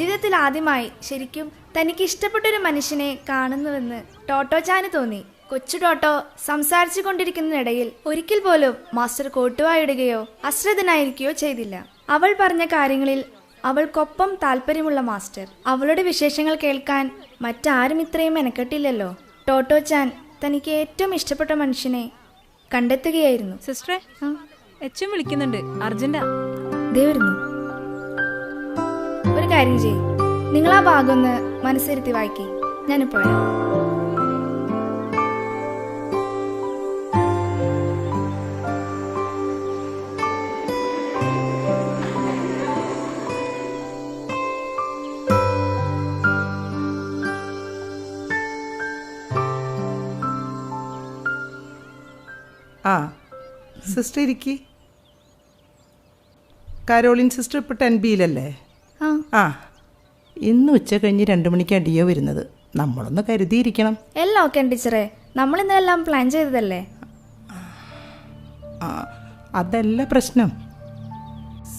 ജീവിതത്തിൽ ആദ്യമായി ശരിക്കും തനിക്ക് ഇഷ്ടപ്പെട്ടൊരു മനുഷ്യനെ കാണുന്നുവെന്ന് ടോട്ടോച്ചാന് തോന്നി. കൊച്ചു ടോട്ടോ സംസാരിച്ചു കൊണ്ടിരിക്കുന്നതിനിടയിൽ ഒരിക്കൽ പോലും മാസ്റ്റർ കോട്ടുവായിടുകയോ അശ്രദ്ധനായിരിക്കുകയോ ചെയ്തില്ല. അവൾ പറഞ്ഞ കാര്യങ്ങളിൽ അവൾക്കൊപ്പം താല്പര്യമുള്ള മാസ്റ്റർ അവളുടെ വിശേഷങ്ങൾ കേൾക്കാൻ മറ്റാരും ഇത്രയും മെനക്കെട്ടില്ലല്ലോ. ടോട്ടോച്ചാൻ തനിക്ക് ഏറ്റവും ഇഷ്ടപ്പെട്ട മനുഷ്യനെ കണ്ടെത്തുകയായിരുന്നു. സിസ്റ്ററെ, എച്ചും വിളിക്കുന്നുണ്ട്, അർജന്റാ. ദേ വരുന്നു. ഒരു കാര്യം ചെയ്യ്, നിങ്ങൾ ആ ഭാഗം ഒന്ന് മനസ്സിരുത്തി വായിക്കേ. ഞാനിപ്പോ വരാം. ആ സിസ്റ്റർ ഇരിക്കി. കാരോളിൻ സിസ്റ്റർ ഇപ്പോൾ 10Bയിലല്ലേ? ആ, ഇന്ന് ഉച്ച കഴിഞ്ഞ് 2 മണിക്കാണ് ഡിയോ വരുന്നത്. നമ്മളൊന്ന് കരുതിയിരിക്കണം. എല്ലാം ഓക്കെ ടീച്ചറെ, നമ്മൾ ഇന്നെല്ലാം പ്ലാൻ ചെയ്തതല്ലേ. അതല്ല പ്രശ്നം.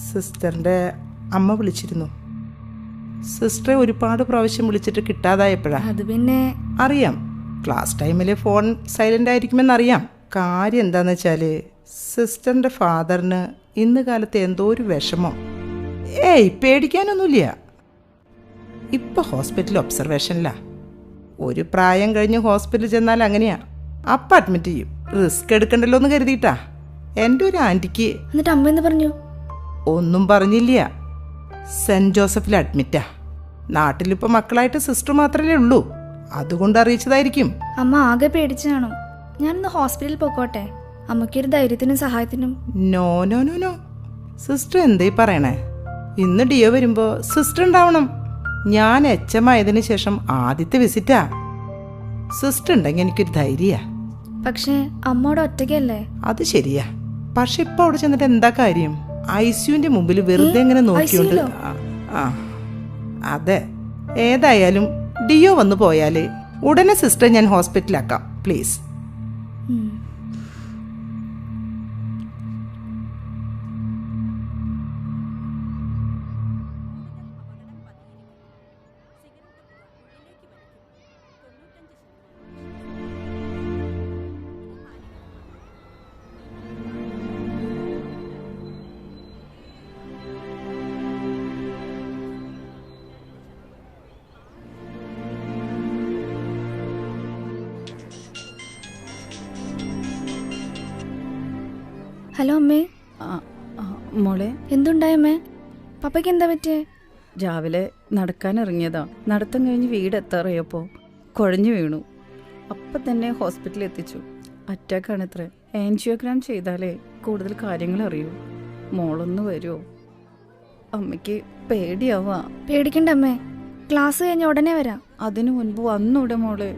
സിസ്റ്ററിൻ്റെ അമ്മ വിളിച്ചിരുന്നു. സിസ്റ്ററെ ഒരുപാട് പ്രാവശ്യം വിളിച്ചിട്ട് കിട്ടാതായപ്പോഴാ. അത് പിന്നെ അറിയാം, ക്ലാസ് ടൈമിൽ ഫോൺ സൈലൻ്റ് ആയിരിക്കുമെന്നറിയാം. കാര്യം എന്താണെന്ന് വെച്ചാൽ സിസ്റ്ററിൻ്റെ ഫാദറിന് ഇന്ന് കാലത്ത് എന്തോ ഒരു വിഷമം. പേടിക്കാനൊന്നുമില്ല. ഇപ്പം ഹോസ്പിറ്റൽ ഒബ്സർവേഷനിലാ. ഒരു പ്രായം കഴിഞ്ഞ് ഹോസ്പിറ്റലിൽ ചെന്നാൽ അങ്ങനെയാ, അപ്പം അഡ്മിറ്റ് ചെയ്യും. റിസ്ക് എടുക്കണ്ടല്ലോ എന്ന് കരുതിയിട്ടാ. എൻ്റെ ഒരു ആൻറ്റിക്ക്. എന്നിട്ട് അമ്മ എന്ന് പറഞ്ഞു? ഒന്നും പറഞ്ഞില്ല. സെൻറ്റ് ജോസഫിൽ അഡ്മിറ്റാ. നാട്ടിലിപ്പോൾ മക്കളായിട്ട് സിസ്റ്റർ മാത്രമേ ഉള്ളൂ, അതുകൊണ്ട് അറിയിച്ചതായിരിക്കും. അമ്മ ആകെ പേടിച്ചാണോ? ഞാനിന്ന് ഹോസ്പിറ്റലിൽ പോയിക്കോട്ടെ, അമ്മയ്ക്കൊരു ധൈര്യത്തിനും സഹായത്തിനും. No no no no sister എന്തേ പറയണേ? ഇന്ന് ഡിയോ വരുമ്പോൾ സിസ്റ്റർ ഉണ്ടാവണം. ഞാൻ HM ആയതിനു ശേഷം ആദ്യത്തെ വിസിറ്റാ. സിസ്റ്റർ ഉണ്ടെങ്കിൽ എനിക്കൊരു ധൈര്യ. പക്ഷേ അമ്മോടെ ഒറ്റയ്ക്കല്ലേ? അത് ശരിയാ, പക്ഷെ ഇപ്പൊ അവിടെ ചെന്നിട്ട് എന്താ കാര്യം? ICUവിന്റെ മുമ്പിൽ വെറുതെ എങ്ങനെ നോക്കിയോണ്ട്. അതെ, ഏതായാലും ഡിയോ വന്നു പോയാല് ഉടനെ സിസ്റ്റർ ഞാൻ ഹോസ്പിറ്റലാക്കാം, പ്ലീസ്. ഹലോ അമ്മേ. മോളെ, എന്തുണ്ടായമ്മേ? പപ്പയ്ക്ക് എന്താ പറ്റിയേ? രാവിലെ നടക്കാൻ ഇറങ്ങിയതാ. നടത്തം കഴിഞ്ഞ് വീടെത്താറിയപ്പോ കുഴഞ്ഞു വീണു. അപ്പം തന്നെ ഹോസ്പിറ്റലിൽ എത്തിച്ചു. അറ്റാക്കാണ് ഇത്ര. ആൻജിയോഗ്രാം ചെയ്താലേ കൂടുതൽ കാര്യങ്ങൾ അറിയൂ. മോളൊന്ന് വരുമോ? അമ്മയ്ക്ക് പേടിയാവാ. പേടിക്കണ്ട അമ്മേ, ക്ലാസ് കഴിഞ്ഞ ഉടനെ വരാം. അതിനു മുൻപ് വന്നൂടെ മോളെ.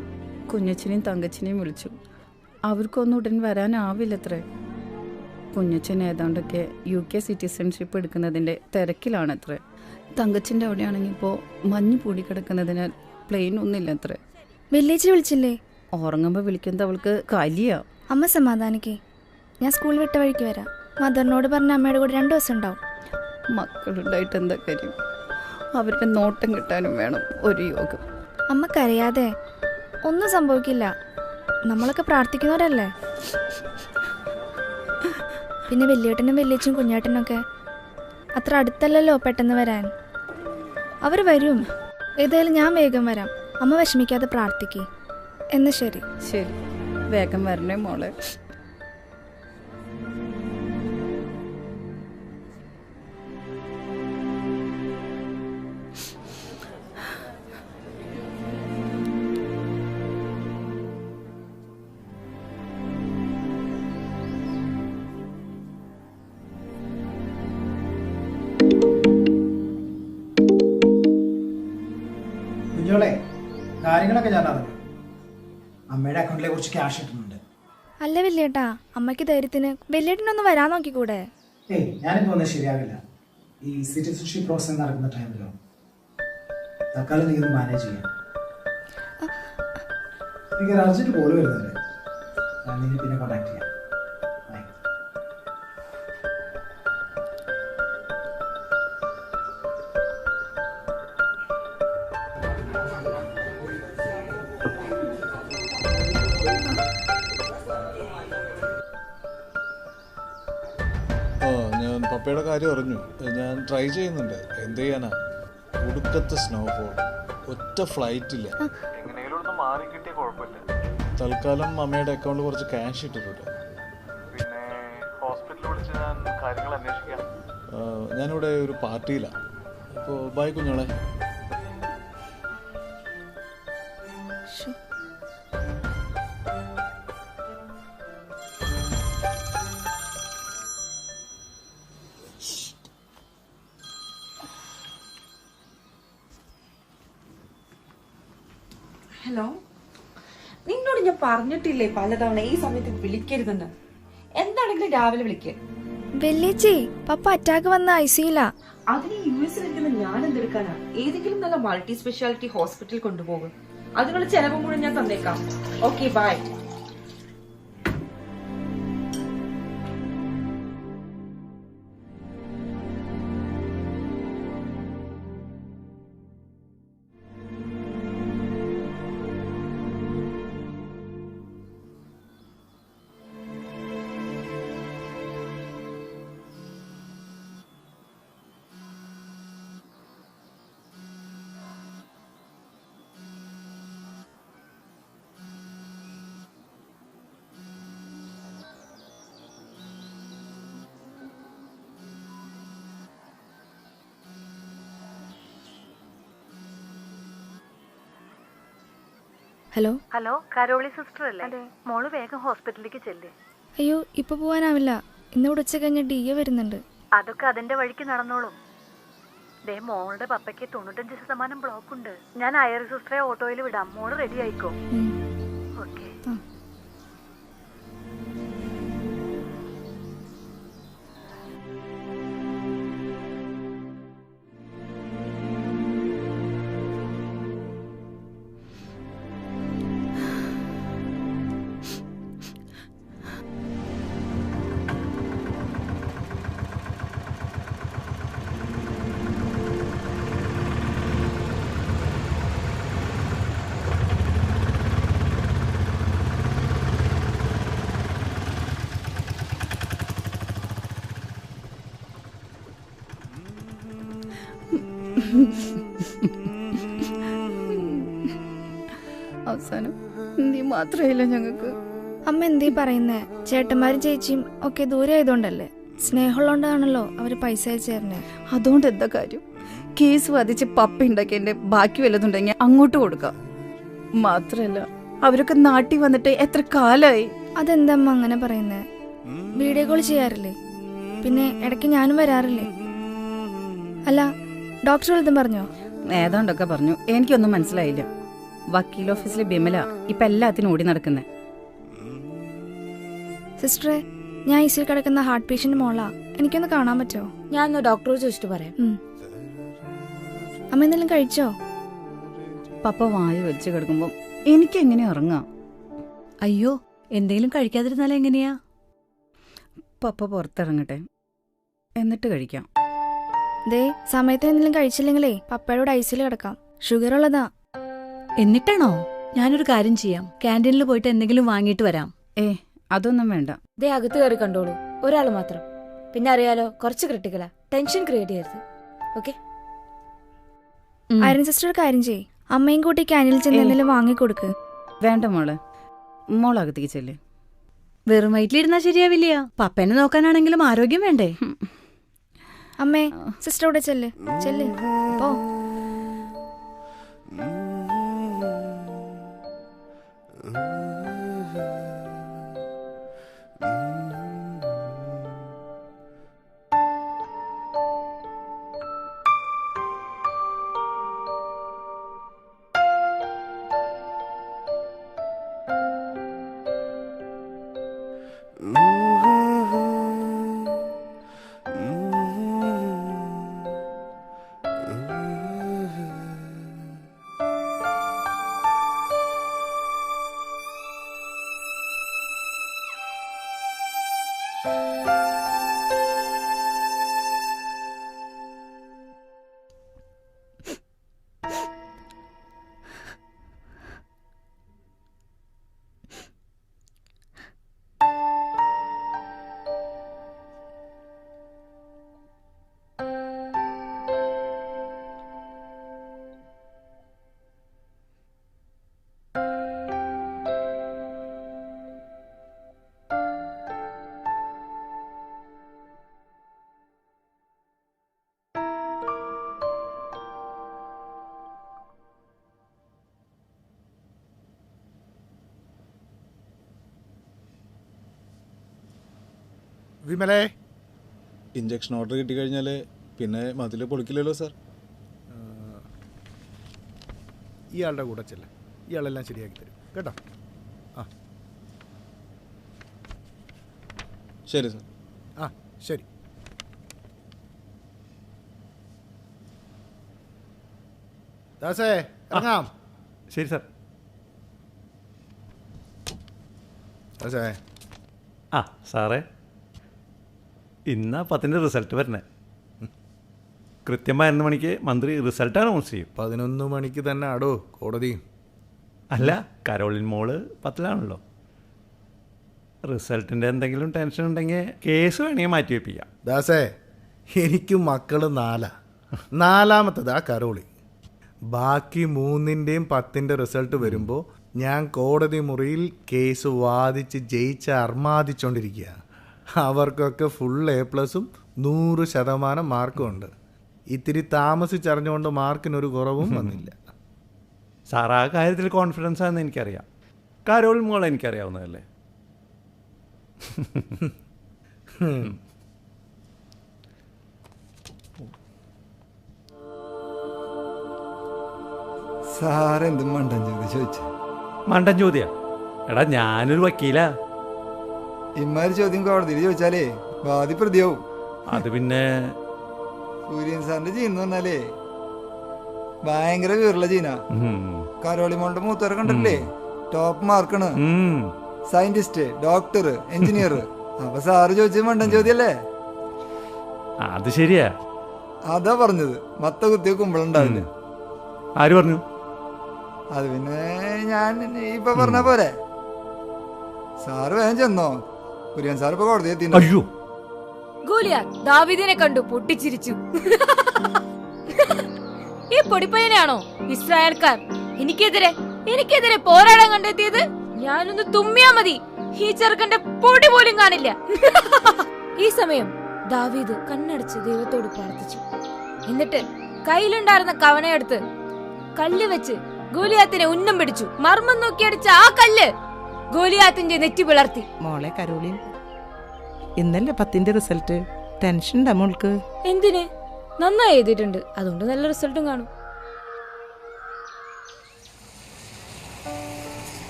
കുഞ്ഞച്ചനെയും തങ്കച്ചനെയും വിളിച്ചു. അവർക്കൊന്നും ഉടൻ വരാനാവില്ലത്രേ. കുഞ്ഞച്ചൻ ഏതാണ്ടൊക്കെ UK സിറ്റിസൺഷിപ്പ് എടുക്കുന്നതിൻ്റെ തിരക്കിലാണത്രേ. തങ്കച്ചൻ്റെ അവിടെയാണെങ്കിൽ ഇപ്പോൾ മഞ്ഞ് പൂടിക്കിടക്കുന്നതിനാൽ പ്ലെയിൻ ഒന്നുമില്ലത്രേ. വെള്ളിയാഴ്ച വിളിച്ചില്ലേ? ഉറങ്ങുമ്പോൾ വിളിക്കുന്നത് അവൾക്ക് കലിയാ. അമ്മ സമാധാനിക്കേ, ഞാൻ സ്കൂൾ വിട്ട വഴിക്ക് വരാം. മദറിനോട് പറഞ്ഞ അമ്മയുടെ കൂടെ 2 ദിവസം ഉണ്ടാവും. മക്കളുണ്ടായിട്ട് എന്താ കാര്യം? അവരുടെ നോട്ടം കിട്ടാനും വേണം ഒരു യോഗം. അമ്മ കരയാതെ, ഒന്നും സംഭവിക്കില്ല. നമ്മളൊക്കെ പ്രാർത്ഥിക്കുന്നവരല്ലേ. പിന്നെ വലിയേട്ടനും വലിയച്ചും കുഞ്ഞേട്ടനൊക്കെ അത്ര അടുത്തല്ലല്ലോ പെട്ടെന്ന് വരാൻ. അവർ വരും. ഏതായാലും ഞാൻ വേഗം വരാം. അമ്മ വിഷമിക്കാതെ പ്രാർത്ഥിക്കേ. എന്നാ ശരി. ശരി, വേഗം വരണേ മോളെ. കുഞ്ഞോളെ, കാര്യങ്ങളൊക്കെ ഞാൻ അറിഞ്ഞു. അമ്മയുടെ അക്കൗണ്ടിലെ കുറച്ച് ക്യാഷ് ഇട്ടുന്നുണ്ട്. അല്ല വലിയേട്ടാ, അമ്മയ്ക്ക് ധൈര്യത്തിന് വലിയേട്ടനൊന്ന് വരാൻ നോക്കിക്കൂടെ? ഞാനിപ്പോ ഒന്നും ശരിയാവില്ല. ഈ സിറ്റിസൺഷിപ്പ് പ്രോസസ് നടക്കുന്ന ടൈമിലോ തൽക്കാലം നീ ഒന്ന് മാനേജ് ചെയ്യാം. എനിക്ക് അർജന്റ് കോള് വരുന്നുണ്ട്. ഞാൻ നിന്നെ പിന്നെ കോൺടാക്ട് ചെയ്യാം. ഞാൻ പപ്പയുടെ കാര്യം അറിഞ്ഞു. ഞാൻ ട്രൈ ചെയ്യുന്നുണ്ട്. എന്ത് ചെയ്യാനാ, ഒടുക്കത്തെ സ്നോഫോൾ, ഒറ്റ ഫ്ലൈറ്റ് ഇല്ല. എങ്ങനെയും ഒന്ന് മാറി കിട്ടിയ കുഴപ്പമില്ല. തൽക്കാലം അമ്മയുടെ അക്കൗണ്ടിൽ കുറച്ച് ക്യാഷ് ഇട്ടിട്ടുണ്ട്. പിന്നെ ഹോസ്പിറ്റലിൽ വിളിച്ച് ഞാൻ കാര്യങ്ങൾ അന്വേഷിക്കാം. ഞാനിവിടെ ഒരു പാർട്ടിയിലാണ്. അപ്പോൾ ബൈ കുഞ്ഞോളെ. ഹലോ, നിന്നോട് ഞാൻ പറഞ്ഞിട്ടില്ലേ പലതവണ ഈ സമയത്ത് വിളിക്കരുതെന്ന്. എന്താണെങ്കിലും രാവിലെ വിളിക്ക്. വെല്ലേച്ചി, പപ്പ അറ്റാക്ക് വന്ന ഐസിയിലാ. അതിന് US ഇരിക്കുന്ന ഞാൻ എന്തെടുക്കാനാ? ഏതെങ്കിലും നല്ല മൾട്ടി സ്പെഷ്യാലിറ്റി ഹോസ്പിറ്റൽ കൊണ്ടുപോകും. അതിനുള്ള ചെലവ് മുഴുവൻ ഞാൻ തന്നേക്കാം. Okay, bye. ഹലോ ഹലോ, കരോളി സിസ്റ്റർ അല്ലേ? മോള് വേഗം ഹോസ്പിറ്റലിലേക്ക് ചെല്ലേ. അയ്യോ, ഇപ്പൊ പോവാനാവില്ല. ഇന്നിവിടെ ഉച്ച കഴിഞ്ഞ് DA വരുന്നുണ്ട്. അതൊക്കെ അതിന്റെ വഴിക്ക് നടന്നോളും. ദേ, മോളുടെ പപ്പയ്ക്ക് 95% ബ്ലോക്ക് ഉണ്ട്. ഞാൻ ഐറി സിസ്റ്ററെ ഓട്ടോയിൽ വിടാം. മോള് റെഡി ആയിക്കോ. ഓക്കെ. അവസാനം നീ മാത്രമല്ല ഞങ്ങൾക്ക്. അമ്മ എന്തേ പറയുന്നേ? ചേട്ടന്മാരും ചേച്ചിയും ഒക്കെ ദൂരെ ആയതുകൊണ്ടല്ലേ? സ്നേഹമുള്ളതുകൊണ്ടാണല്ലോ അവര് പൈസ അയച്ചു തരണേ. അതുകൊണ്ട് എന്താ കാര്യം? കേസ് വാദിച്ച് പപ്പ ഉണ്ടാക്കിയതിന്റെ ബാക്കി വല്ലതുണ്ടെങ്കിൽ അങ്ങോട്ട് കൊടുക്കാം. മാത്രല്ല, അവരൊക്കെ നാട്ടിൽ വന്നിട്ട് എത്ര കാലായി. അതെന്താ അമ്മ അങ്ങനെ പറയുന്നേ? വീഡിയോ കോൾ ചെയ്യാറില്ലേ? പിന്നെ ഇടയ്ക്ക് ഞാനും വരാറില്ലേ? അല്ല, ഡോക്ടർ വല്ലതും പറഞ്ഞോ? ഏതാണ്ടൊക്കെ പറഞ്ഞു. എനിക്കൊന്നും മനസ്സിലായില്ല. വക്കീൽ ഓഫീസിലെ ബിമല ഇപ്പൊ എല്ലാത്തിനും ഓടി നടക്കുന്നേ. സിസ്റ്ററെ, ഞാൻ ഐസിയിൽ കിടക്കുന്ന ഹാർട്ട് പേഷ്യന്റ് മോളാ. എനിക്കൊന്ന് കാണാൻ പറ്റുമോ? ഞാൻ ഡോക്ടറോട് ചോദിച്ചിട്ട് പറയാം. അമ്മ എന്തെങ്കിലും കഴിച്ചോ? പപ്പ വായു വലിച്ചു കിടക്കുമ്പോ എനിക്ക് എങ്ങനെ ഉറങ്ങാം? അയ്യോ, എന്തെങ്കിലും കഴിക്കാതിരുന്നാലും എങ്ങനെയാ? പപ്പ പുറത്തിറങ്ങട്ടെ, എന്നിട്ട് കഴിക്കാം. ദേ, സമയത്ത് എന്തെങ്കിലും കഴിച്ചില്ലെങ്കിലേ പപ്പയോട് ഐസിയിൽ കിടക്കാം. ഷുഗർ ഉള്ളതാ. എന്നിട്ടാണോ? ഞാനൊരു കാര്യം ചെയ്യാം, ക്യാൻറ്റീനിൽ പോയിട്ട് എന്തെങ്കിലും വാങ്ങിയിട്ട് വരാം. അതൊന്നും വേണ്ട. ദേ, അകത്ത് കയറി കണ്ടോളൂ. ഒരാൾ മാത്രം. പിന്നെ അറിയാലോ, കുറച്ച് ക്രിട്ടിക്കലാ. ടെൻഷൻ ക്രിയേറ്റ് ചെയ്യരുത്. ഓക്കെ? ഐറൻ സിസ്റ്റർ കാര്യം ചെയ്യ്, അമ്മയും കൂട്ടി ക്യാനിൽ ചെന്ന് എന്തെങ്കിലും വാങ്ങിക്കൊടുക്ക്. വേണ്ട മോളെ, മോളകത്തേക്ക് ചെല്ലേ. വെറും വയറ്റിലിരുന്നാ ശരിയാവില്ല. പപ്പനെ നോക്കാനാണെങ്കിലും ആരോഗ്യം വേണ്ടേ? അമ്മേ, സിസ്റ്റർ കൂടെ ചെല്ല് ചെല്ല് പോ. വിമലേ, ഇഞ്ചക്ഷൻ ഓർഡർ കിട്ടിക്കഴിഞ്ഞാൽ പിന്നെ മതിൽ പൊളിക്കില്ലല്ലോ സാർ. ഇയാളുടെ കൂടെ ചെല്ല, ഇയാളെല്ലാം ശരിയാക്കി തരും കേട്ടോ. ആ ശരി സാർ. ആ ശരി. ദാസേ ഇറങ്ങാം. ശരി സാർ. ദാസേ. ആ സാറേ, ഇന്നാ 10ൻ്റെ റിസൾട്ട് വരണേ. കൃത്യം 11 മണിക്ക് മന്ത്രി റിസൾട്ട് അനൗൺസ് ചെയ്യും. 11 മണിക്ക് തന്നെ ആടോ കോടതി. അല്ല, കരോളിൻ മോള് 10ലാണല്ലോ. റിസൾട്ടിൻ്റെ എന്തെങ്കിലും ടെൻഷൻ ഉണ്ടെങ്കിൽ കേസ് വേണമെങ്കിൽ മാറ്റി വെപ്പിക്കാം. ദാസേ, എനിക്ക് മക്കള് 4. 4-മത്തതാ കരോളി. ബാക്കി 3ൻ്റെയും 10ൻ്റെ റിസൾട്ട് വരുമ്പോൾ ഞാൻ കോടതി മുറിയിൽ കേസ് വാദിച്ച് ജയിച്ച് അർമാദിച്ചോണ്ടിരിക്കുക. അവർക്കൊക്കെ ഫുൾ A+ഉം 100% മാർക്കും ഉണ്ട്. ഇത്തിരി താമസിച്ചറിഞ്ഞുകൊണ്ട് മാർക്കിനൊരു കുറവും വന്നില്ല. സാർ ആ കാര്യത്തിൽ കോൺഫിഡൻസ് ആണെന്ന് എനിക്കറിയാം. കരോളിൻ മോൾ എനിക്കറിയാവുന്നതല്ലേ. സാറെന്തും മണ്ടൻ ചോദ്യം ചോദിച്ചു. മണ്ടൻ ചോദ്യ? എടാ, ഞാനൊരു വക്കീലാ. ഇമാതിരി ചോദ്യം കോടതിയിൽ ചോദിച്ചാലേ വാദി പ്രതിയാവും. അത് പിന്നെ കുര്യൻ സാറിന്റെ ജീന്ന് പറഞ്ഞാലേ ഭയങ്കര വീറുള്ള ജീന. കരോളി മോളുടെ മൂത്തവരെ കണ്ടിട്ടില്ലേ? ടോപ്പ് മാർക്കാണ്. Scientist, doctor, engineer. അപ്പൊ സാറ് ചോദിച്ചത് മണ്ടൻ ചോദ്യല്ലേ? അത് ശരിയാ. അതാ പറഞ്ഞത്. മത്ത കുത്തിയ കുമ്പളുണ്ടാവില്ല. ആര് പറഞ്ഞു? അത് പിന്നെ ഞാൻ ഇപ്പൊ പറഞ്ഞ പോരെ. സാറ് വേഗം ചെന്നോ. കുര്യൻ സാർ ഇപ്പൊ കോടതി എത്തി. അയ്യോ, ഗോലിയാത്ത് ദാവീദിനെ കണ്ടു പൊട്ടിച്ചിരിച്ചു. ഈ പൊടിപ്പയ്യനാണോ ഇസ്രായേൽക്കാർ എനിക്കെതിരെ പോരാടാൻ കണ്ടെത്തിയത്? ഞാനൊന്ന് തുമ്മിയാ മതി, ഈ ചെറുക്കന്റെ പൊടി പോലും കാണില്ല. ഈ സമയം ദാവീദ് കണ്ണടച്ച് ദൈവത്തോട് പ്രാർത്ഥിച്ചു. എന്നിട്ട് കയ്യിലുണ്ടായിരുന്ന കവണയെടുത്ത് കല്ല് വെച്ച് ഗോലിയാത്തിനെ ഉന്നം പിടിച്ചു. മർമ്മം നോക്കിയടിച്ച ആ കല്ല് ഗോലിയാത്തിന്റെ നെറ്റി പിളർത്തി. മോളെ കരോളിൻ, ഇന്നല്ലേ 10ൻ്റെ റിസൾട്ട്. ടെൻഷൻ ഉണ്ടാ മോൾക്ക്? എന്തിന്? നന്നായി എഴുതിയിട്ടുണ്ട്, അതുകൊണ്ട് നല്ല റിസൾട്ടും കാണും.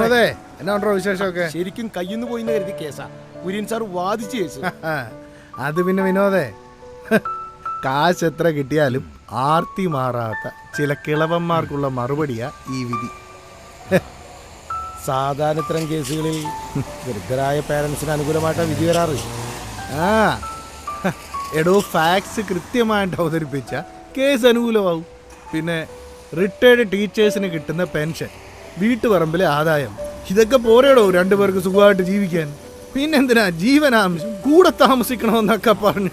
അതെ, എന്നാ ഉണ്ടോ വിശേഷമൊക്കെ? ശരിക്കും കയ്യിന്ന് പോയിന്ന് കരുതി കേസാ. കുര്യൻ സാർ വാദിച്ചു കേസ്. അത് പിന്നെ വിനോദേ, കാശ് എത്ര കിട്ടിയാലും ആർത്തി മാറാത്ത ചില കിളവന്മാർക്കുള്ള മറുപടിയാ ഈ വിധി. സാധാരണ ഇത്തരം കേസുകളിൽ വൃദ്ധരായ പേരൻസിന് അനുകൂലമായിട്ടാണ് വിധി വരാറ്. ആ എടോ, ഫാക്ട്സ് കൃത്യമായിട്ട് അവതരിപ്പിച്ച കേസ് അനുകൂലമാവും. പിന്നെ റിട്ടയർഡ് ടീച്ചേഴ്സിന് കിട്ടുന്ന പെൻഷൻ, വീട്ടുപറമ്പിലെ ആദായം, ഇതൊക്കെ പോരേടോ 2 പേർക്ക് സുഖമായിട്ട് ജീവിക്കാൻ. പിന്നെന്തിനാ ജീവനാംശം കൂടെ താമസിക്കണമെന്നൊക്കെ പറഞ്ഞു.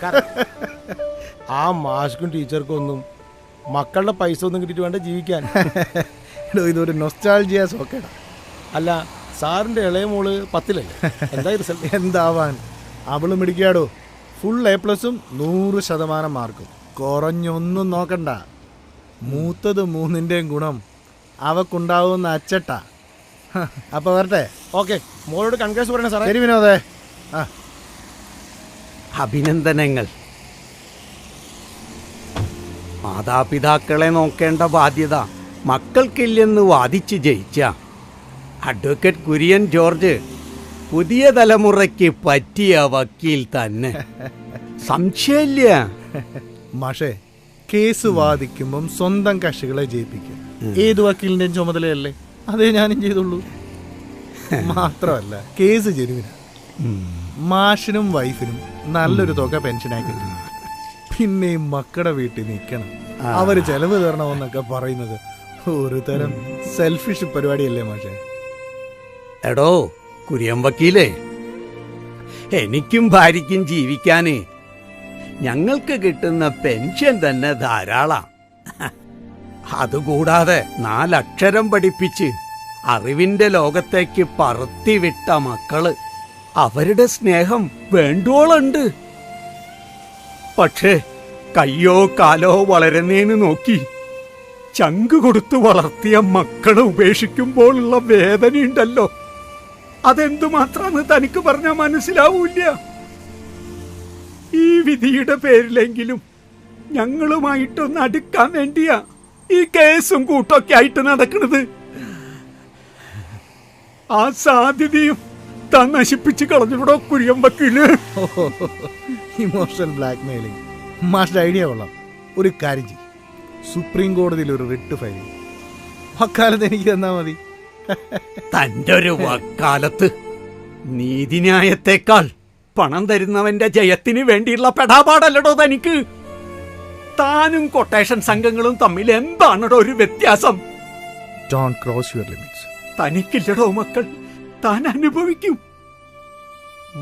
ആ മാഷ്ക്കും ടീച്ചർക്കും ഒന്നും മക്കളുടെ പൈസ ഒന്നും കിട്ടിയിട്ട് വേണ്ട ജീവിക്കാൻ. ഇതൊരു നൊസ്റ്റാൾജിയ സോക്കേടാ. അല്ല, സാറിന്റെ ഇളയ മോള് 10ലല്ലേ? എന്താ റിസൾട്ട്? എന്താവാൻ, അവള് മിടിക്കാടോ. ഫുൾ A+ഉം 100% മാർക്കും. കുറഞ്ഞൊന്നും നോക്കണ്ട. മൂത്തത് 3ൻ്റെയും ഗുണം അവക്കുണ്ടാവുന്ന അച്ചട്ട. അപ്പൊ വരട്ടെ. ഓക്കെ, മോളോട് കൺഗ്രാസ് പറയണേ സാറേ. ശരി വിനോദേ. അഭിനന്ദനങ്ങൾ. മാതാപിതാക്കളെ നോക്കേണ്ട ബാധ്യത മക്കൾക്കില്ലെന്ന് വാദിച്ച് ജയിച്ച അഡ്വക്കേറ്റ് കുര്യൻ ജോർജ് പുതിയ തലമുറയ്ക്ക് പറ്റിയ വക്കീൽ തന്നെ, സംശയമില്ല. മാഷേ, കേസ് വാദിക്കുമ്പം സ്വന്തം കക്ഷികളെ ജയിപ്പിക്കും. ഏത് വക്കീലിന്റെയും ചുമതലയല്ലേ? അതേ ഞാനും ചെയ്തുള്ളൂ. മാത്രമല്ല, കേസ് ജനുവിനാ. മാഷിനും വൈഫിനും നല്ലൊരു തുക പെൻഷനായി കിട്ടും. പിന്നെയും മക്കളുടെ വീട്ടിൽ നിൽക്കണം, അവര് ചെലവ് തരണമെന്നൊക്കെ പറയുന്നത് ഒരു തരം സെൽഫിഷ് പരിപാടിയല്ലേ മാഷേ? എടോ കുര്യൻ വക്കീലേ, എനിക്കും ഭാര്യയ്ക്കും ജീവിക്കാന് ഞങ്ങൾക്ക് കിട്ടുന്ന പെൻഷൻ തന്നെ ധാരാളം. അതുകൂടാതെ 4 അക്ഷരം പഠിപ്പിച്ച് അറിവിന്റെ ലോകത്തേക്ക് പറത്തിവിട്ട മക്കള് അവരുടെ സ്നേഹം വേണ്ടോളുണ്ട്. പക്ഷേ കയ്യോ കാലോ വളരുന്നേന്ന് നോക്കി ചങ്ക് കൊടുത്തു വളർത്തിയ മക്കളെ ഉപേക്ഷിക്കുമ്പോഴുള്ള വേദനയുണ്ടല്ലോ, അതെന്തുമാത്രാന്ന് തനിക്ക് പറഞ്ഞാൽ മനസ്സിലാവൂല്ല. ഈ വിധിയുടെ പേരിലെങ്കിലും ഞങ്ങളുമായിട്ടൊന്ന് അടുക്കാൻ വേണ്ടിയാ ഈ കേസും കൂട്ടൊക്കെ ആയിട്ട് നടക്കുന്നത്. ആ സാധ്യതയും താൻ നശിപ്പിച്ച് കളഞ്ഞുകൂടോ കുര്യൻ വക്കീല്. Emotional black mailing. Master idea കൊള്ളാം. ഒരു കാര്യം ചെയ്യും, സുപ്രീം കോടതിയിൽ ഒരു റിട്ട് ഫയൽ ചെയ്യും. വക്കാലത്ത് എനിക്ക് തന്നാ മതി. തന്റെ ഒരു വക്കാലത്ത് നീതിന്യായത്തെക്കാൾ പണം തരുന്നവന്റെ ജയത്തിന് വേണ്ടിയുള്ള പെടാപാടല്ലടോ തനിക്ക്. താനും കൊട്ടേഷൻ സംഘങ്ങളും തമ്മിൽ എന്താണോ ഒരു വ്യത്യാസം? Don't cross your limits. തനിക്കില്ലടോ മക്കൾ, താൻ അനുഭവിക്കും.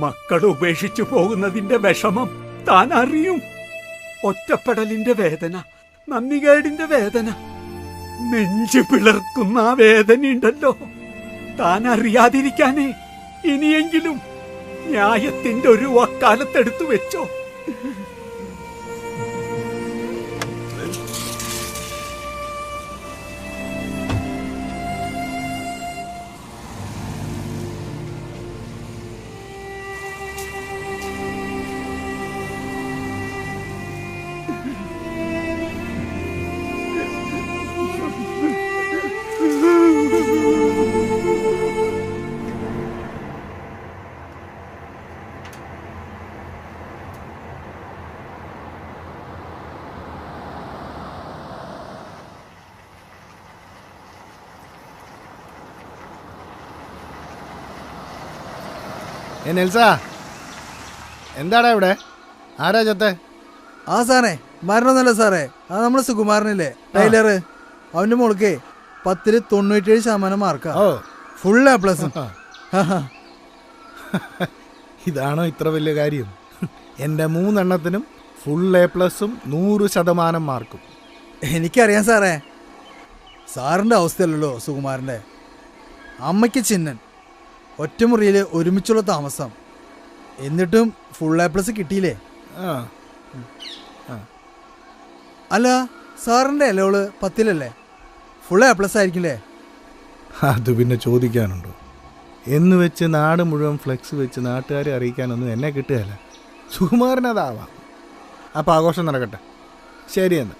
മക്കൾ ഉപേക്ഷിച്ചു പോകുന്നതിന്റെ വിഷമം താൻ അറിയും. ഒറ്റപ്പെടലിന്റെ വേദന, നന്ദികേടിന്റെ വേദന, നെഞ്ചു പിളർക്കുന്ന ആ വേദനയുണ്ടല്ലോ, താൻ അറിയാതിരിക്കാനേ ഇനിയെങ്കിലും ന്യായത്തിന്റെ ഒരു വക്കാലത്തെടുത്തു വെച്ചോ. നെൽസാ, എന്താടാ ഇവിടെ? ആരാ ചത്തെ? ആ സാറേ, മരണമൊന്നല്ല സാറേ, അത് നമ്മുടെ സുകുമാരനില്ലേ ടൈലർ, അവന്റെ മോൾക്ക് 10ൽ 97% മാർക്കാ. Full A+. ഇതാണോ ഇത്ര വലിയ കാര്യം? എൻ്റെ 3 എണ്ണത്തിനും ഫുൾ A+ഉം 100% മാർക്കും. എനിക്കറിയാം സാറേ, സാറിൻ്റെ അവസ്ഥയല്ലല്ലോ സുകുമാരൻ്റെ. അമ്മയ്ക്ക് ചിഹ്നൻ, ഒറ്റമുറിയിൽ ഒരുമിച്ചുള്ള താമസം, എന്നിട്ടും ഫുൾ A+ കിട്ടിയില്ലേ? അല്ല, സാറിൻ്റെ അല്ലോള് 10ലല്ലേ? Full A+ ആയിരിക്കില്ലേ? അത് പിന്നെ ചോദിക്കാനുണ്ടോ? എന്ന് വെച്ച് നാട് മുഴുവൻ ഫ്ലെക്സ് വെച്ച് നാട്ടുകാരെ അറിയിക്കാനൊന്നും എന്നെ കിട്ടുകയല്ല. സുകുമാരനതാവാം. അപ്പം ആഘോഷം നടക്കട്ടെ. ശരിയെന്ന്.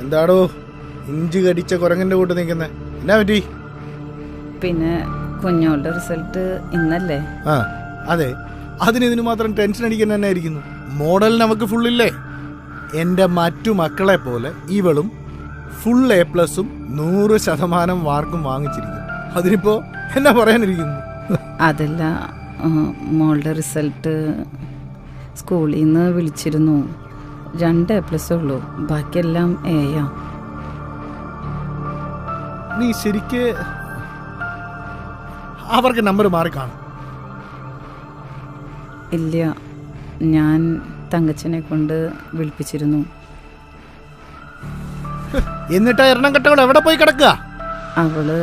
എന്താടോ ഇഞ്ചി കടിച്ച കുരങ്ങന്റെ കൂട്ട് നിൽക്കുന്നേ? എന്നാ പറ്റി? പിന്നെ കുഞ്ഞോളുടെ റിസൾട്ട് ഇന്നല്ലേ? ആ അതെ, അതിന് മാത്രം ടെൻഷൻ അടിക്കാൻ തന്നെ ആയിരിക്കുന്നു. മോഡൽ നമുക്ക് ഫുള്ളില്ലേ? എൻ്റെ മറ്റു മക്കളെ പോലെ ഇവളും ഫുൾ A+ഉം 100% മാർക്കും വാങ്ങിച്ചിരിക്കുന്നു. അതിനിപ്പോ എന്നാ പറയാനിരിക്കുന്നു? അതല്ല, മോളുടെ റിസൾട്ട് സ്കൂളിൽ നിന്ന് വിളിച്ചിരുന്നു. 2 A+ ഉള്ളൂ, ബാക്കിയെല്ലാം Aയാ. നീ ശരിക്ക് അവർക്ക് നമ്പർ മാറിക്കാണും? ഇല്ല, ഞാൻ തങ്കച്ചനെ കൊണ്ട് വിളിപ്പിച്ചിരുന്നു. എന്നിട്ട് എണ്ണം കെട്ടവൾ എവിടെ പോയി കിടക്കുക? അവള്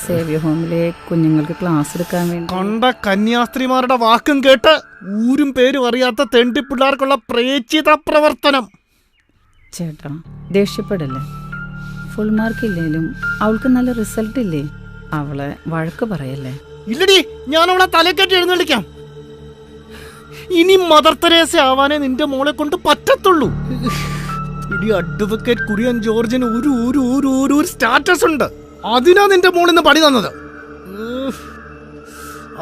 സേവ്യ ഹോമിലെ കുഞ്ഞുങ്ങൾക്ക് ക്ലാസ് എടുക്കാൻ വേണ്ടി. കണ്ട കന്യാസ്ത്രീമാരുടെ വാക്കും കേട്ട് ഊരും പേരും അറിയാത്ത തെണ്ടിപ്പിള്ളേർക്കുള്ള പ്രേക്ഷിത പ്രവർത്തനം. ചേട്ടാ, ദേഷ്യപ്പെടല്ലേ. ഫുൾ മാർക്ക് ഇല്ലേലും അവൾക്ക് നല്ല റിസൾട്ട് ഇല്ലേ? അവളെ വഴക്ക് പറയല്ലേ. ഇല്ലടി, ഞാൻ അവളെ തലക്കെട്ടി എഴുന്നള്ളിക്കാം. ഇനി മദർ തെരേസ ആവാനേ നിന്റെ മോളെ കൊണ്ട് പറ്റത്തുള്ളൂ. ഇടി അഡ്വക്കേറ്റ് കുര്യൻ ജോർജിന് ഒരു സ്റ്റാറ്റസ് ഉണ്ട്. അതിനാ നിന്റെ മോളിന്ന് പണി തന്നത്.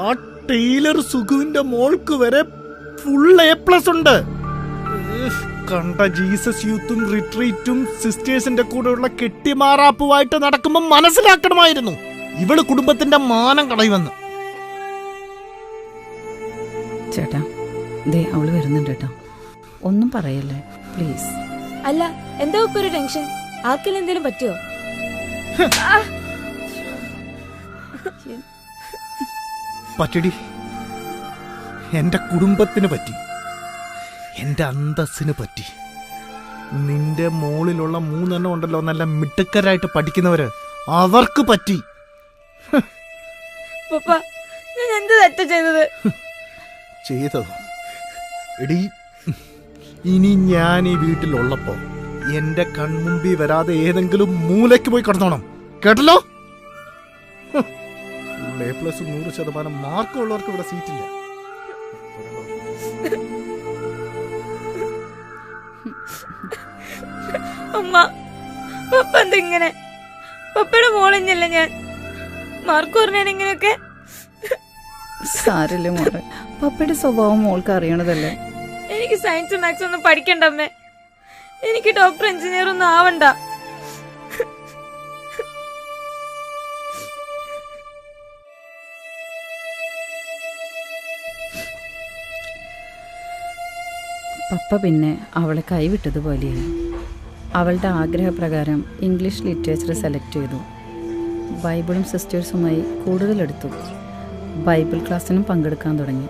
ആ ടൈലർ സുഖുവിന്റെ മോൾക്ക് വരെ ഫുൾ A+ ഉണ്ട്. കണ്ട ജീസസ് യൂത്തും റിട്രീറ്റും സിസ്റ്റേഴ്സിന്റെ കൂടെയുള്ള കെട്ടിമാറാപ്പുമായിട്ട് നടക്കുമ്പോ മനസ്സിലാക്കണമായിരുന്നു ഇവള് കുടുംബത്തിന്റെ മാനം കളയുമെന്ന്. ചേട്ടാ ദേ അവള് വരുന്നുണ്ട് കേട്ടോ, ഒന്നും പറയല്ലേ പ്ലീസ്. അല്ല എന്താ ഇപ്പൊ ഒരു ടെൻഷൻ? ആർക്കെല്ലാം എന്തെങ്കിലും പറ്റിയോ? പറ്റടി, എന്റെ കുടുംബത്തിന് പറ്റി, എന്റെ അന്തസ്സിന് പറ്റി. നിന്റെ മോളിലുള്ള 3 എണ്ണം ഉണ്ടല്ലോ നല്ല മിടുക്കരായിട്ട് പഠിക്കുന്നവര്, അവർക്ക് പറ്റി. പപ്പ ഞാൻ എന്ത് തെറ്റാ ചെയ്തത്? ചെയ്തതോ? എടി, ഇനി ഞാൻ ഈ വീട്ടിലുള്ളപ്പോ എന്റെ കൺമുമ്പിൽ വരാതെ ഏതെങ്കിലും മൂലയ്ക്ക് പോയി കിടന്നോണം, കേട്ടല്ലോ? A+ 100% മാർക്കുള്ളവർക്ക് ഇവിടെ സീറ്റില്ല. അമ്മ, പപ്പ എന്തെങ്ങനെ? പപ്പയുടെ മോളഞ്ഞല്ല ഞാൻ. മാർക്ക് പറഞ്ഞാൽ ഇങ്ങനെയൊക്കെ? സാരല്ലേ മോളെ, പപ്പയുടെ സ്വഭാവം മോൾക്ക് അറിയണതല്ലേ. എനിക്ക് സയൻസ് മാത്സ് ഒന്നും പഠിക്കണ്ട അമ്മേ. എനിക്ക് ഡോക്ടർ എഞ്ചിനീയർ ഒന്നും ആവണ്ട. പപ്പ പിന്നെ അവളെ കൈവിട്ടതുപോലെയായി. അവളുടെ ആഗ്രഹപ്രകാരം ഇംഗ്ലീഷ് ലിറ്ററേച്ചർ സെലക്ട് ചെയ്തു. ബൈബിളും സിസ്റ്റേഴ്സുമായി കൂടുതലെടുത്തു. ബൈബിൾ ക്ലാസ്സിനും പങ്കെടുക്കാൻ തുടങ്ങി.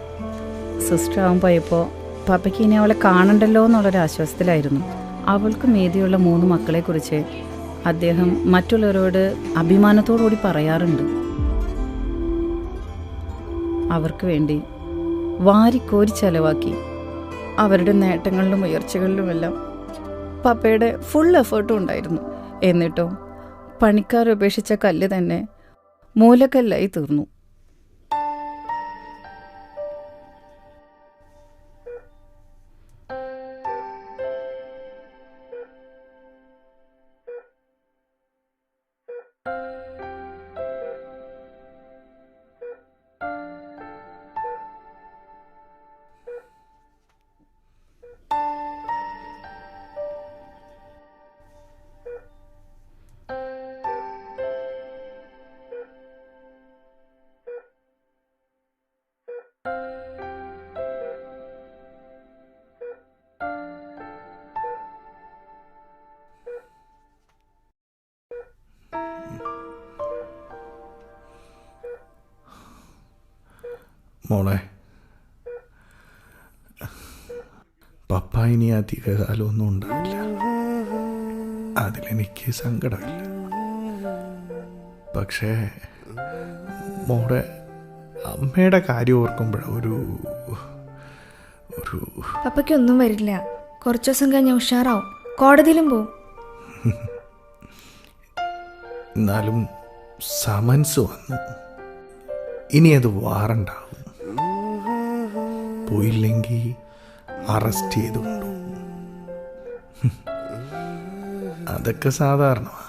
സിസ്റ്റർ ആവാൻ പോയപ്പോൾ പപ്പയ്ക്ക് ഇനി അവളെ കാണണ്ടല്ലോ എന്നുള്ളൊരാശ്വാസത്തിലായിരുന്നു. അവൾക്ക് മീതിയുള്ള 3 മക്കളെക്കുറിച്ച് അദ്ദേഹം മറ്റുള്ളവരോട് അഭിമാനത്തോടുകൂടി പറയാറുണ്ട്. അവർക്ക് വേണ്ടി വാരിക്കോരി ചെലവാക്കി. അവരുടെ നേട്ടങ്ങളിലും ഉയർച്ചകളിലുമെല്ലാം പപ്പയുടെ ഫുൾ എഫേർട്ടും ഉണ്ടായിരുന്നു. എന്നിട്ടോ പണിക്കാരുപേക്ഷിച്ച കല്ല് തന്നെ മൂലക്കല്ലായി തീർന്നു. മോളെ, പപ്പ ഇനി അധികകാലമൊന്നും ഉണ്ടാവില്ല. അതിലെനിക്ക് സങ്കടമില്ല. പക്ഷേ മോളെ അമ്മയുടെ കാര്യം ഓർക്കുമ്പോഴൊരു പപ്പയ്ക്കൊന്നും വരില്ല. കുറച്ചു ദിവസം കഴിഞ്ഞ് ഉഷാറാവും. കോടതിയിലും പോവും. എന്നാലും സമൻസ് വന്നു. ഇനി അത് വാറണ്ടാവും. പോയില്ലെങ്കിൽ അറസ്റ്റ് ചെയ്ത് കൊണ്ടുപോകും. അതൊക്കെ സാധാരണമാണ്.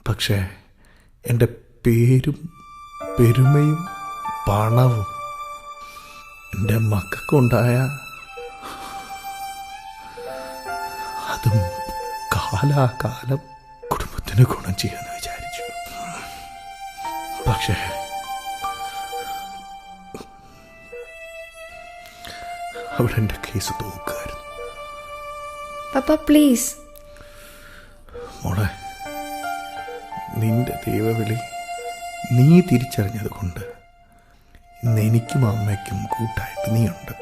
പക്ഷേ എൻ്റെ പേരും പെരുമയും പണവും എൻ്റെ മക്കൾക്കുണ്ടായ അതും കാലാകാലം കുടുംബത്തിന് ഗുണം ചെയ്യാന്ന് വിചാരിച്ചു. പക്ഷേ അവിടെ എൻ്റെ കേസ് തോക്കുമായിരുന്നു. Papa please. മോളെ, നിന്റെ ദൈവവിളി നീ തിരിച്ചറിഞ്ഞത് കൊണ്ട് ഇന്ന് എനിക്കും അമ്മയ്ക്കും കൂട്ടായിട്ട് നീയുണ്ട്.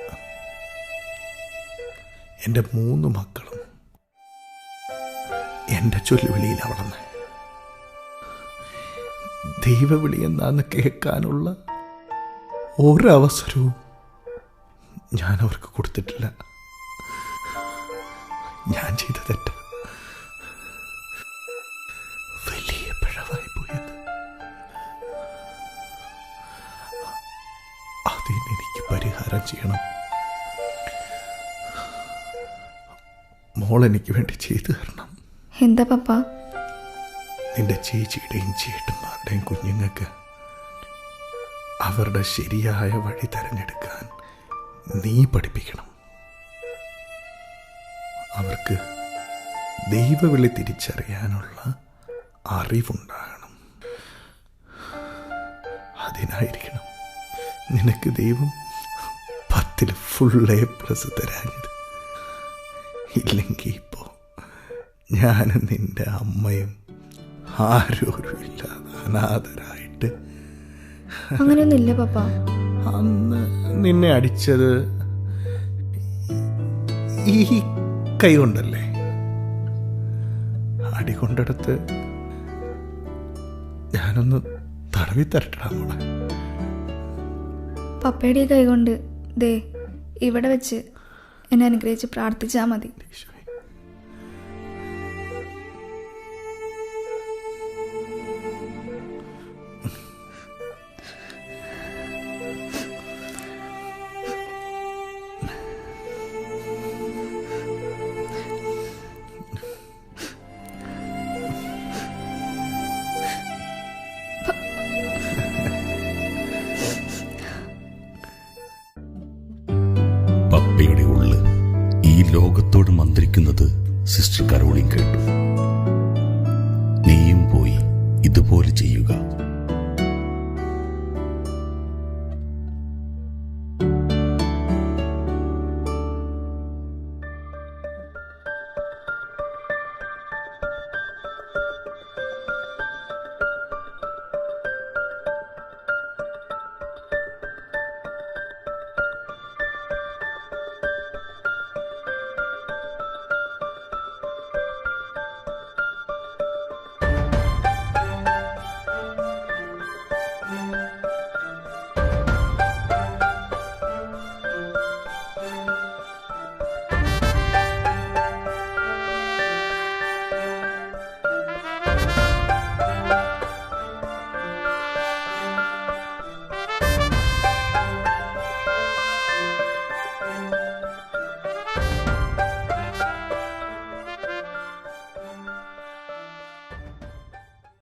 എൻ്റെ 3 മക്കളും എൻ്റെ ചൊല്ലുവിളിയിൽ വളർന്ന് ദൈവവിളി എന്താന്ന് കേൾക്കാനുള്ള ഒരവസരവും ഞാൻ അവർക്ക് കൊടുത്തിട്ടില്ല. ഞാൻ ചെയ്ത തെറ്റ് വലിയ പിഴവായി പോയത്. അതിനെനിക്ക് പരിഹാരം ചെയ്യണം. മോളെനിക്ക് വേണ്ടി ചെയ്തു തരണം. എന്താ പപ്പ? നിന്റെ ചേച്ചിയുടെയും ചേട്ടന്മാരുടെയും കുഞ്ഞുങ്ങൾക്ക് അവരുടെ ശരിയായ വഴി തിരഞ്ഞെടുക്കാൻ നീ പഠിപ്പിക്കണം. അവർക്ക് ദൈവവിളി തിരിച്ചറിയാനുള്ള അറിവുണ്ടാകണം. അതിനായിരിക്കണം നിനക്ക് ദൈവം 10 ഫുൾ A+ തരാഞ്ഞത്. ഇല്ലെങ്കിൽ ഇപ്പോ ഞാനും നിന്റെ അമ്മയും ആരോരുമില്ലാതെ അനാഥരായിട്ട്. അങ്ങനെയൊന്നുമില്ല പപ്പ. അന്ന് നിന്നെ അടിച്ചത് ഈ കൈ കൊണ്ടല്ലേ? അടി കൊണ്ടെടുത്ത് ഞാനൊന്ന് തടവി തരട്ടാ മോളെ. പപ്പയുടെ കൈ കൊണ്ട് ദേ ഇവിടെ വെച്ച് എന്നെ അനുഗ്രഹിച്ച് പ്രാർത്ഥിച്ചാൽ മതി. പപ്പയുടെ ഉള്ള് ഈ ലോകത്തോട് മന്ത്രിക്കുന്നത് സിസ്റ്റർ കരോളിൻ കേട്ടു. നീയും പോയി ഇതുപോലെ ചെയ്യുക.